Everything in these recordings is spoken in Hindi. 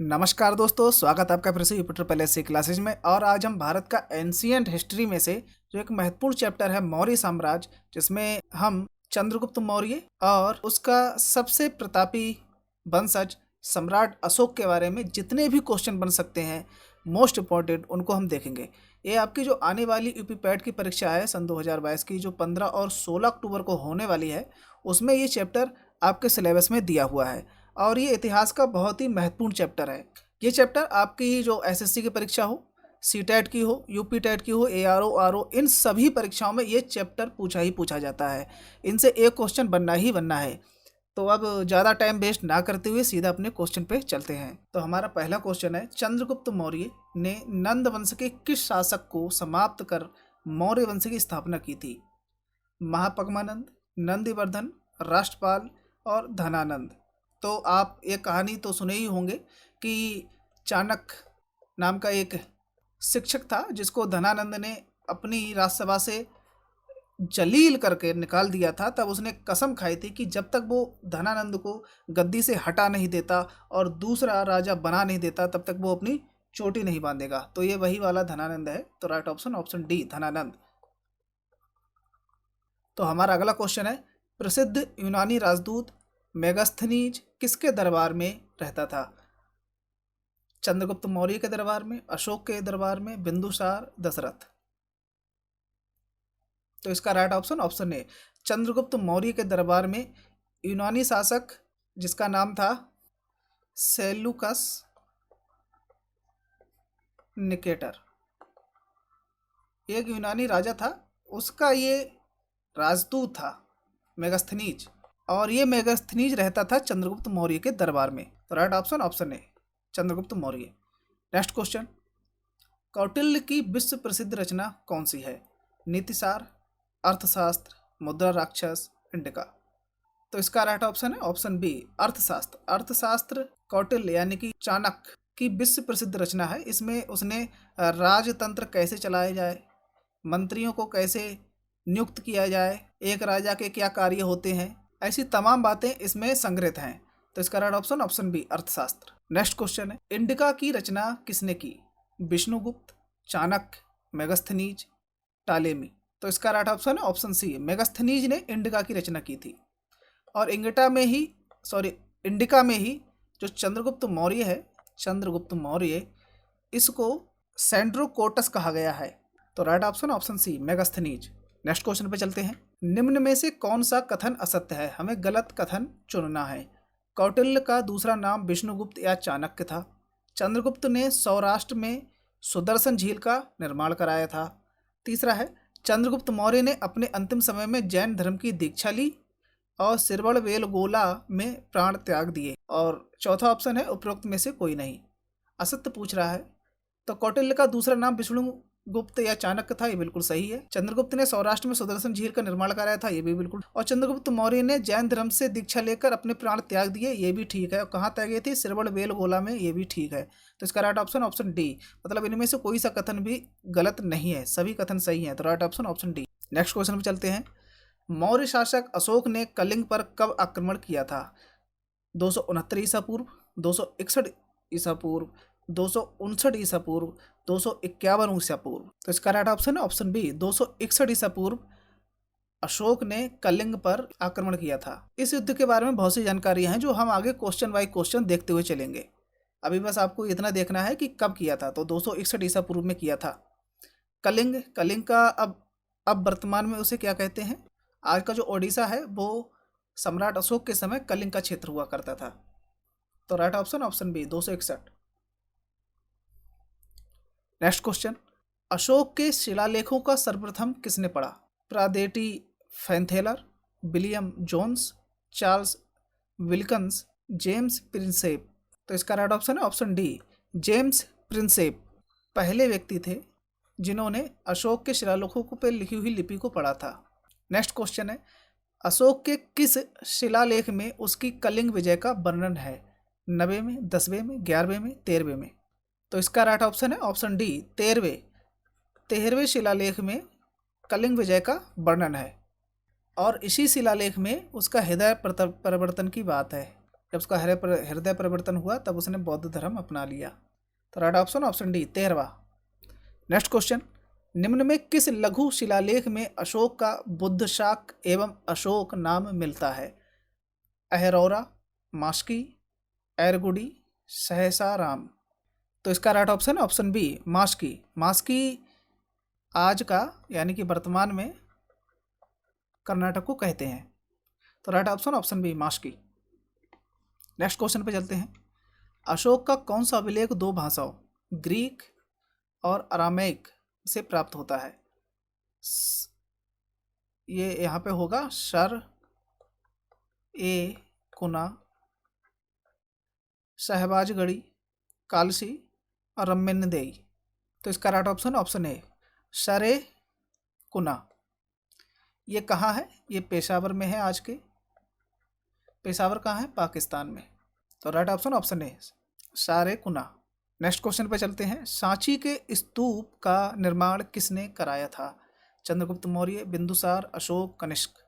नमस्कार दोस्तों, स्वागत है आपका फिर से यूपिटर पैलेस से क्लासेज में। और आज हम भारत का एंशियंट हिस्ट्री में से जो एक महत्वपूर्ण चैप्टर है मौर्य साम्राज्य, जिसमें हम चंद्रगुप्त मौर्य और उसका सबसे प्रतापी वंशज सम्राट अशोक के बारे में जितने भी क्वेश्चन बन सकते हैं मोस्ट इम्पॉर्टेंट उनको हम देखेंगे। ये आपकी जो आने वाली यूपी पैट की परीक्षा है सन 2022 की, जो 15 और 16 अक्टूबर को होने वाली है, उसमें ये चैप्टर आपके सिलेबस में दिया हुआ है। और ये इतिहास का बहुत ही महत्वपूर्ण चैप्टर है। ये चैप्टर आपकी जो एसएससी की परीक्षा हो, सीटेट की हो, यूपी टेट की हो, एआरओ आरओ, इन सभी परीक्षाओं में ये चैप्टर पूछा ही पूछा जाता है। इनसे एक क्वेश्चन बनना ही बनना है। तो अब ज़्यादा टाइम वेस्ट ना करते हुए सीधा अपने क्वेश्चन पे चलते हैं। तो हमारा पहला क्वेश्चन है, चंद्रगुप्त मौर्य ने नंद वंश के किस शासक को समाप्त कर मौर्य वंश की स्थापना की थी? महापद्मानंद, नंदिवर्धन, राष्ट्रपाल और धनानंद। तो आप ये कहानी तो सुने ही होंगे कि चाणक्य नाम का एक शिक्षक था जिसको धनानंद ने अपनी राज्यसभा से जलील करके निकाल दिया था। तब उसने कसम खाई थी कि जब तक वो धनानंद को गद्दी से हटा नहीं देता और दूसरा राजा बना नहीं देता तब तक वो अपनी चोटी नहीं बांधेगा। तो ये वही वाला धनानंद है। तो right option option D, Dhanananda. तो हमारा अगला क्वेश्चन है, प्रसिद्ध यूनानी राजदूत मेगास्थनीज किसके दरबार में रहता था? चंद्रगुप्त मौर्य के दरबार में, अशोक के दरबार में, बिंदुसार, दशरथ। तो इसका right option option A, Chandragupta Maurya के दरबार में यूनानी शासक जिसका नाम था सेल्यूकस निकेटर, एक यूनानी राजा था, उसका ये राजदूत था मेगास्थनीज। और ये मेगास्थनीज रहता था चंद्रगुप्त मौर्य के दरबार में। तो right option option A, Chandragupta Maurya. Next question, Kautilya की विश्व प्रसिद्ध रचना कौन सी है? नीतिसार, अर्थशास्त्र, मुद्रा राक्षस, इंडिका। तो इसका राइट ऑप्शन है ऑप्शन बी, अर्थशास्त्र। अर्थशास्त्र कौटिल्य यानी कि चाणक्य की विश्व प्रसिद्ध रचना है। इसमें उसने राजतंत्र कैसे चलाया जाए, मंत्रियों को कैसे नियुक्त किया जाए, एक राजा के क्या कार्य होते हैं, ऐसी तमाम बातें इसमें संग्रहित हैं। तो इसका राइट ऑप्शन ऑप्शन बी, अर्थशास्त्र। नेक्स्ट क्वेश्चन है, इंडिका की रचना किसने की? विष्णुगुप्त, चाणक्य, मेगास्थनीज, टालेमी। तो इसका राइट ऑप्शन है ऑप्शन सी, मेगास्थनीज ने इंडिका की रचना की थी। और इंडिका में ही जो चंद्रगुप्त मौर्य है, चंद्रगुप्त मौर्य, इसको सेंड्रोकोटस कहा गया है। तो right option option C, Megasthenes. Next question पे चलते हैं, निम्न में से कौन सा कथन असत्य है? हमें गलत कथन चुनना है। कौटिल्य का दूसरा नाम विष्णुगुप्त या चाणक्य था। चंद्रगुप्त ने सौराष्ट्र में सुदर्शन झील का निर्माण कराया था। तीसरा है, चंद्रगुप्त मौर्य ने अपने अंतिम समय में जैन धर्म की दीक्षा ली और सिरवड़ वेलगोला में प्राण त्याग दिए। और चौथा ऑप्शन है उपरोक्त में से कोई नहीं। असत्य पूछ रहा है। तो कौटिल्य का दूसरा नाम विष्णुगुप्त या चाणक्य था, ये बिल्कुल सही है। चंद्रगुप्त ने सौराष्ट्र में सुदर्शन झील का निर्माण कराया था, ये भी बिल्कुल। और चंद्रगुप्त मौर्य ने जैन धर्म से दीक्षा लेकर अपने प्राण त्याग दिए, ये भी ठीक है। और कहाँ त्याग गए थे? सिरवड़ वेलगोला में, ये भी ठीक है। तो इसका राइट ऑप्शन ऑप्शन डी, मतलब इनमें से कोई सा कथन भी गलत नहीं है, सभी कथन सही है। तो right option option D. Next question पर चलते हैं, मौर्य शासक अशोक ने कलिंग पर कब आक्रमण किया था? 269 ईसा पूर्व, 261 ईसा पूर्व, 259 ईसा पूर्व, 251 ईसा पूर्व। तो इसका राइट ऑप्शन है ऑप्शन बी, 261 ईसा पूर्व अशोक ने कलिंग पर आक्रमण किया था। इस युद्ध के बारे में बहुत सी जानकारियां हैं जो हम आगे क्वेश्चन बाय क्वेश्चन देखते हुए चलेंगे। अभी बस आपको इतना देखना है कि कब किया था। तो 261 ईसा पूर्व में किया था कलिंग। कलिंग का अब वर्तमान में उसे क्या कहते हैं? आज का जो ओडिशा है वो सम्राट अशोक के समय कलिंग का क्षेत्र हुआ करता था। तो right option option B, 261। Next question, Ashoka के शिलालेखों का सर्वप्रथम किसने पढ़ा? प्रादेटी फैंथेलर, William Jones, Charles Wilkins, James Prinsep. तो इसका राइट ऑप्शन है ऑप्शन डी, जेम्स प्रिंसेप पहले व्यक्ति थे जिन्होंने अशोक के शिलालेखों पर लिखी हुई लिपि को पढ़ा था। नेक्स्ट क्वेश्चन है, अशोक के किस शिलालेख में उसकी कलिंग विजय का वर्णन है? 9वें में, 10वें में, 11वें में, 13वें में। तो इसका राइट ऑप्शन है ऑप्शन डी, 13वें शिलालेख में कलिंग विजय का वर्णन है। और इसी शिलालेख में उसका हृदय परिवर्तन की बात है। जब उसका हृदय परिवर्तन हुआ तब उसने बौद्ध धर्म अपना लिया। तो राइट ऑप्शन डी 13वां। नेक्स्ट क्वेश्चन, निम्न में किस लघु शिलालेख में अशोक का बुद्धशाक एवं अशोक नाम मिलता है? अहरौरा, मास्की, एरगुडी, सहसाराम। तो इसका राइट ऑप्शन है ऑप्शन बी मास्की। मास्की आज का यानी कि वर्तमान में कर्नाटक को कहते हैं। तो राइट ऑप्शन बी मास्की। नेक्स्ट क्वेश्चन पे चलते हैं। अशोक का कौन सा अभिलेख दो भाषाओं ग्रीक और अरामेक से प्राप्त होता है? ये यहाँ पे होगा शर ए कुना, शहबाजगढ़ी, कालसी और रम्मेनदेई। तो इसका राइट ऑप्शन ए शरे कुना। ये कहाँ है? ये पेशावर में है। आज के पेशावर कहाँ है? पाकिस्तान में। तो राइट ऑप्शन ए शारे कुना। नेक्स्ट क्वेश्चन पे चलते हैं। सांची के स्तूप का निर्माण किसने कराया था? चंद्रगुप्त मौर्य, बिंदुसार, अशोक, कनिष्क।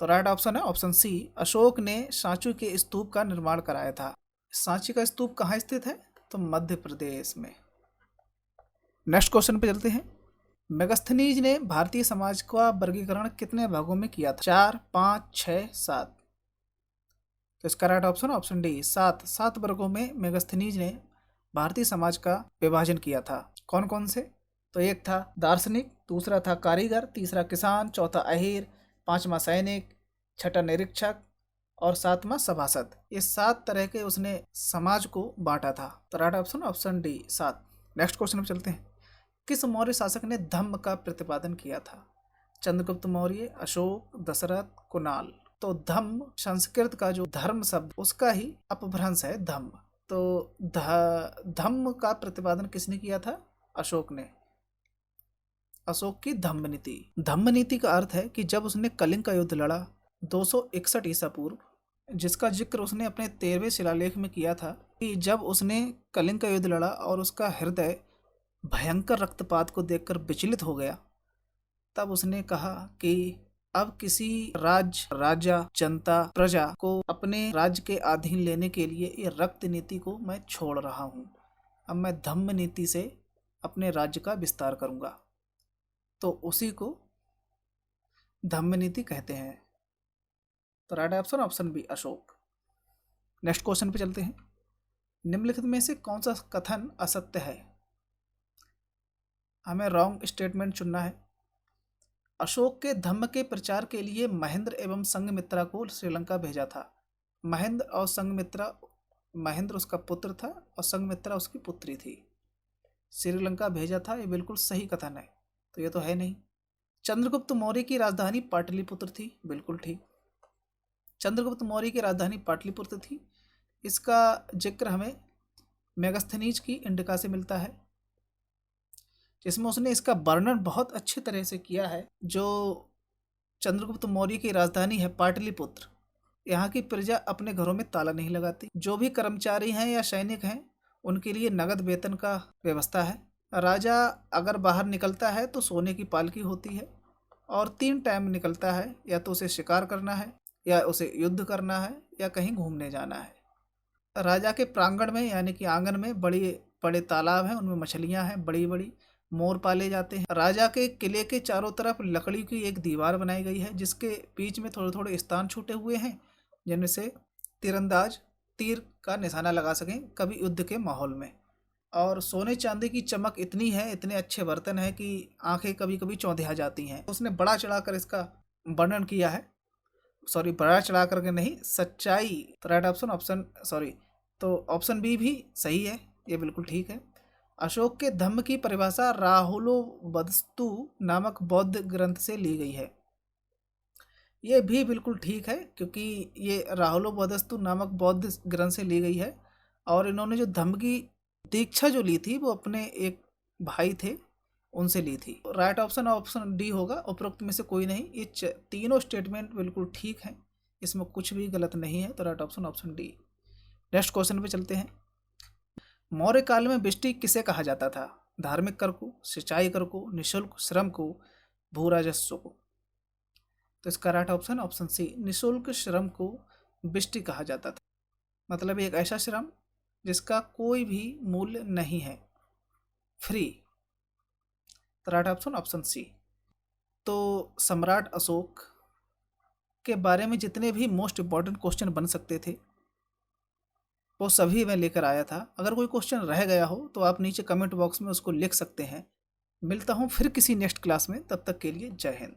तो राइट ऑप्शन है ऑप्शन सी अशोक ने सांची के स्तूप का निर्माण कराया था। सांची का स्तूप कहाँ स्थित है? तो मध्य प्रदेश में। नेक्स्ट क्वेश्चन पे चलते हैं। मेगास्थनीज ने भारतीय समाज का वर्गीकरण कितने भागों में किया था? 4, 5, 6, 7। तो इसका राइट ऑप्शन डी 7 वर्गों में मेगास्थनीज ने भारतीय समाज का विभाजन किया था। कौन कौन से? तो एक था दार्शनिक, दूसरा था कारीगर, तीसरा किसान, चौथा अहीर, पांचवा सैनिक, छठा निरीक्षक और सातवां सभासद। ये 7 तरह के उसने समाज को बांटा था। तो right option D 7। Next question पे चलते हैं। किस मौर्य शासक ने धम्म का प्रतिपादन किया था? चंद्रगुप्त मौर्य, अशोक, दशरथ, कुणाल। तो धम्म संस्कृत का जो धर्म शब्द उसका ही अपभ्रंश है धम्म। तो धम्म का प्रतिपादन किसने किया था? अशोक ने। अशोक की धम्म नीति। धम्म नीति का अर्थ है कि जब उसने कलिंग का युद्ध लड़ा 261 ईसा पूर्व, जिसका जिक्र उसने अपने 13वें शिलालेख में किया था कि जब उसने कलिंग का युद्ध लड़ा और उसका हृदय भयंकर रक्तपात को देखकर विचलित हो गया, तब उसने कहा कि अब किसी राजा, जनता, प्रजा को अपने राज्य के अधीन लेने के लिए ये रक्त नीति को मैं छोड़ रहा हूँ। अब मैं धम्म नीति से अपने राज्य का विस्तार करूँगा। तो उसी को धम्म नीति कहते हैं। तो right option B Ashoka. Next question पे चलते हैं। निम्नलिखित में से कौन सा कथन असत्य है? हमें रॉन्ग स्टेटमेंट चुनना है। अशोक के धम्म के प्रचार के लिए महेंद्र एवं संघमित्रा को श्रीलंका भेजा था। महेंद्र और संघमित्रा, महेंद्र उसका पुत्र था और संघमित्रा उसकी पुत्री थी। श्रीलंका भेजा था, ये बिल्कुल सही कथन है। तो ये तो है नहीं। चंद्रगुप्त मौर्य की राजधानी पाटलिपुत्र थी, बिल्कुल ठीक। चंद्रगुप्त मौर्य की राजधानी पाटलिपुत्र थी। इसका जिक्र हमें मेगास्थनीज की इंडिका से मिलता है, जिसमें उसने इसका वर्णन बहुत अच्छी तरह से किया है। जो चंद्रगुप्त मौर्य की राजधानी है पाटलिपुत्र, यहाँ की प्रजा अपने घरों में ताला नहीं लगाती। जो भी कर्मचारी हैं या सैनिक हैं उनके लिए नगद वेतन का व्यवस्था है। राजा अगर बाहर निकलता है तो सोने की पालकी होती है और 3 टाइम निकलता है, या तो उसे शिकार करना है, या उसे युद्ध करना है, या कहीं घूमने जाना है। राजा के प्रांगण में यानी कि आंगन में बड़े बड़े तालाब हैं, उनमें मछलियां हैं, बड़ी बड़ी मोर पाले जाते हैं। राजा के किले के चारों तरफ लकड़ी की एक दीवार बनाई गई है, जिसके बीच में थोड़े थोड़े स्थान छूटे हुए हैं, जिनमें से तीरंदाज तीर का निशाना लगा सकें कभी युद्ध के माहौल में। और सोने चांदी की चमक इतनी है, इतने अच्छे बर्तन है कि आंखें कभी कभी चौंधिया जाती हैं। उसने बड़ा चढ़ाकर इसका वर्णन किया है। सॉरी, बड़ा चढ़ा करके नहीं, सच्चाई। तो राइट तो ऑप्शन बी भी सही है, ये बिल्कुल ठीक है। अशोक के धम्म की परिभाषा राहुलोबस्तु नामक बौद्ध ग्रंथ से ली गई है। ये भी बिल्कुल ठीक है, क्योंकि ये राहुलोबस्तु नामक बौद्ध ग्रंथ से ली गई है। और इन्होंने जो धम्म की दीक्षा जो ली थी वो अपने एक भाई थे उनसे ली थी। राइट ऑप्शन डी होगा, उपरोक्त में से कोई नहीं। ये तीनों स्टेटमेंट बिल्कुल ठीक हैं, इसमें कुछ भी गलत नहीं है। तो right option D. Next question पे चलते हैं। मौर्य काल में विष्टि किसे कहा जाता था? धार्मिक कर को, सिंचाई कर को, निःशुल्क श्रम को, भू राजस्व को। तो इसका राइट ऑप्शन सी निःशुल्क श्रम को विष्टि कहा जाता था। मतलब एक ऐसा श्रम जिसका कोई भी मूल्य नहीं है, फ्री। तो राइट ऑप्शन ऑप्शन सी। तो सम्राट अशोक के बारे में जितने भी मोस्ट इम्पॉर्टेंट क्वेश्चन बन सकते थे वो सभी मैं लेकर आया था। अगर कोई क्वेश्चन रह गया हो तो आप नीचे कमेंट बॉक्स में उसको लिख सकते हैं। मिलता हूँ फिर किसी नेक्स्ट क्लास में, तब तक के लिए जय हिंद।